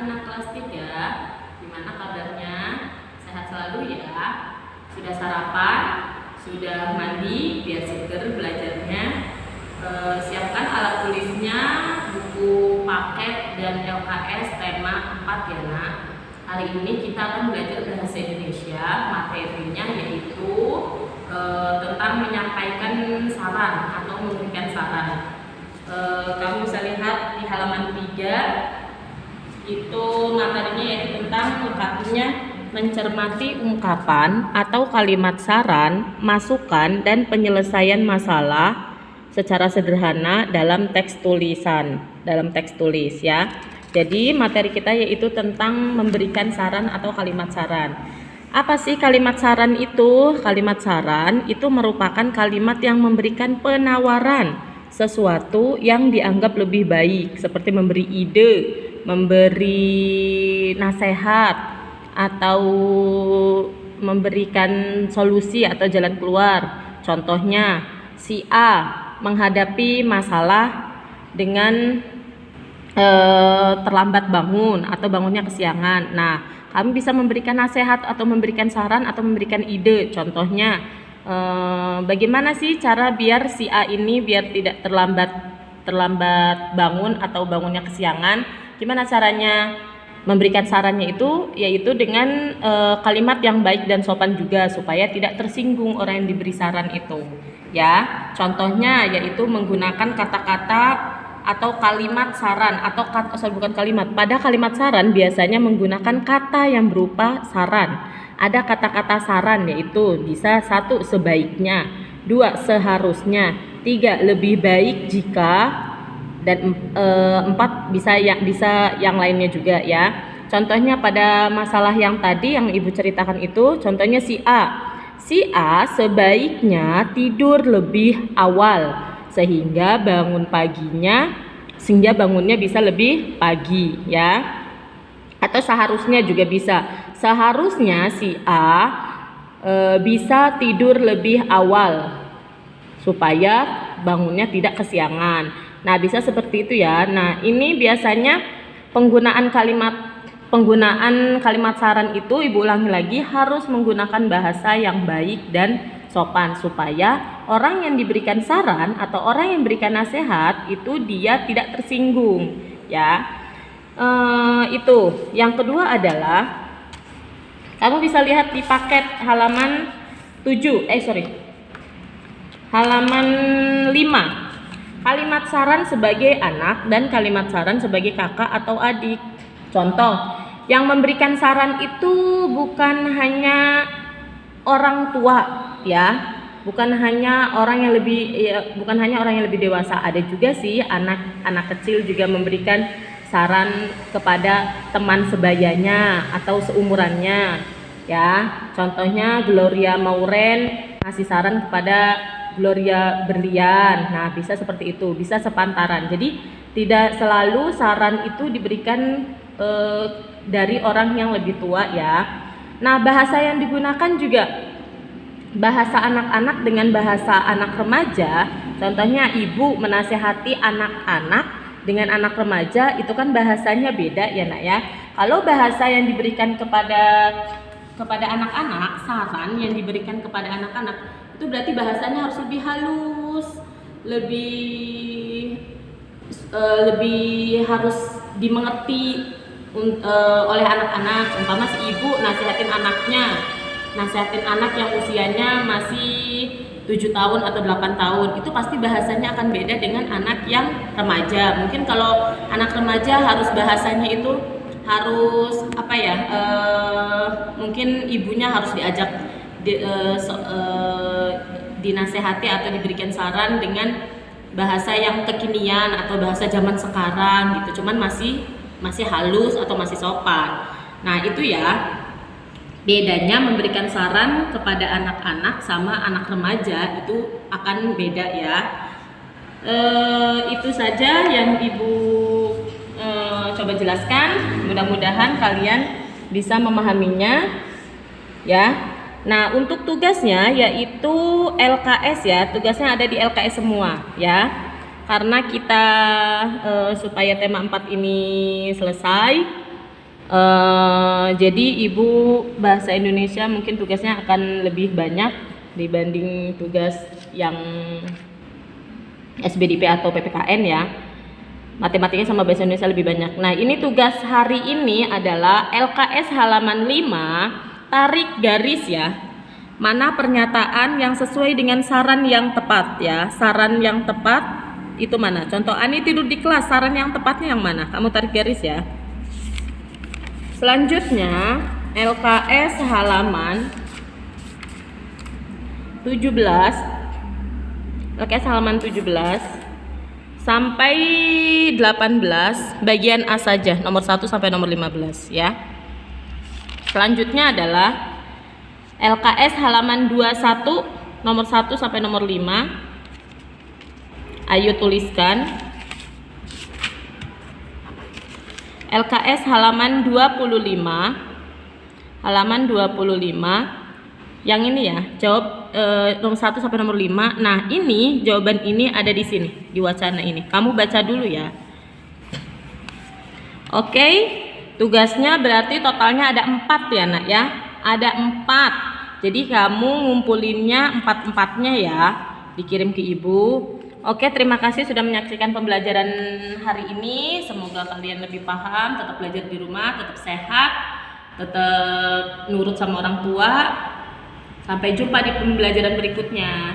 anak-anak kelas 3, gimana kabarnya? Sehat selalu ya? Sudah sarapan? Sudah mandi biar seger belajarnya? Siapkan alat tulisnya, buku paket dan LKS tema 4 ya nak. Hari ini kita akan belajar bahasa Indonesia. Materinya yaitu tentang menyampaikan saran atau memberikan saran. Kamu bisa lihat di halaman 3 itu materinya yaitu tentang ungkapnya mencermati ungkapan atau kalimat saran, masukan dan penyelesaian masalah secara sederhana dalam teks tulisan, dalam teks tulis ya. Jadi materi kita yaitu tentang memberikan saran atau kalimat saran. Apa sih kalimat saran itu? Kalimat saran itu merupakan kalimat yang memberikan penawaran sesuatu yang dianggap lebih baik, seperti memberi ide, memberi nasihat, atau memberikan solusi atau jalan keluar. Contohnya, si A menghadapi masalah dengan terlambat bangun atau bangunnya kesiangan. Nah, kami bisa memberikan nasihat atau memberikan saran atau memberikan ide. Contohnya, bagaimana sih cara biar si A ini biar tidak terlambat bangun atau bangunnya kesiangan? Gimana caranya memberikan sarannya itu? Yaitu dengan kalimat yang baik dan sopan juga supaya tidak tersinggung orang yang diberi saran itu. Ya, contohnya yaitu menggunakan kata-kata atau kalimat saran atau bukan kalimat. Pada kalimat saran biasanya menggunakan kata yang berupa saran. Ada kata-kata saran yaitu bisa 1 sebaiknya, 2 seharusnya, 3 lebih baik jika, dan 4 bisa yang lainnya juga ya. Contohnya pada masalah yang tadi yang Ibu ceritakan itu, contohnya si A sebaiknya tidur lebih awal sehingga bangunnya bisa lebih pagi ya. Atau seharusnya juga bisa. Seharusnya si A bisa tidur lebih awal supaya bangunnya tidak kesiangan. Nah, bisa seperti itu ya. Nah, ini biasanya penggunaan kalimat saran itu, Ibu ulangi lagi, harus menggunakan bahasa yang baik dan sopan supaya orang yang diberikan saran atau orang yang berikan nasihat itu dia tidak tersinggung ya. Itu. Yang kedua adalah kamu bisa lihat di paket halaman 5. Kalimat saran sebagai anak dan kalimat saran sebagai kakak atau adik. Contoh, yang memberikan saran itu bukan hanya orang tua ya, bukan hanya orang yang lebih dewasa, ada juga sih anak kecil juga memberikan saran kepada teman sebayanya atau seumurannya ya. Contohnya Gloria Mauren ngasih saran kepada Gloria Berlian. Nah, bisa seperti itu, bisa sepantaran. Jadi tidak selalu saran itu diberikan dari orang yang lebih tua ya. Nah, bahasa yang digunakan juga bahasa anak-anak dengan bahasa anak remaja. Contohnya ibu menasehati anak-anak dengan anak remaja, itu kan bahasanya beda ya nak ya. Kalau bahasa yang diberikan kepada anak-anak, saran yang diberikan kepada anak-anak itu berarti bahasanya harus lebih halus, lebih harus dimengerti oleh anak-anak. Umpama si ibu nasihatin anak yang usianya masih 7 tahun atau 8 tahun, itu pasti bahasanya akan beda dengan anak yang remaja. Mungkin kalau anak remaja harus bahasanya itu harus mungkin ibunya harus diajak dinasehati atau diberikan saran dengan bahasa yang kekinian atau bahasa zaman sekarang gitu, cuman masih halus atau masih sopan. Nah, itu ya bedanya memberikan saran kepada anak-anak sama anak remaja, itu akan beda ya. Itu saja yang Ibu coba jelaskan, mudah-mudahan kalian bisa memahaminya ya. Nah, untuk tugasnya yaitu LKS ya, tugasnya ada di LKS semua ya. Karena kita supaya tema 4 ini selesai, Jadi ibu bahasa Indonesia mungkin tugasnya akan lebih banyak dibanding tugas yang SBDP atau PPKN ya. Matematika sama bahasa Indonesia lebih banyak. Nah, ini tugas hari ini adalah LKS halaman 5, tarik garis ya. Mana pernyataan yang sesuai dengan saran yang tepat ya. Saran yang tepat itu mana? Contoh, Ani tidur di kelas, saran yang tepatnya yang mana? Kamu tarik garis ya. Selanjutnya, LKS halaman 17. LKS halaman 17 sampai 18 bagian A saja, nomor 1 sampai nomor 15 ya. Selanjutnya adalah LKS halaman 21 nomor 1 sampai nomor 5. Ayo tuliskan. LKS halaman 25. Halaman 25. Yang ini ya, jawab nomor 1 sampai nomor 5. Nah, ini jawaban ini ada di sini, di wacana ini. Kamu baca dulu ya. Oke, tugasnya berarti totalnya ada 4 ya, Nak ya. Ada 4. Jadi kamu ngumpulinnya 4-4-nya ya, dikirim ke Ibu. Oke, terima kasih sudah menyaksikan pembelajaran hari ini. Semoga kalian lebih paham, tetap belajar di rumah, tetap sehat, tetap nurut sama orang tua. Sampai jumpa di pembelajaran berikutnya.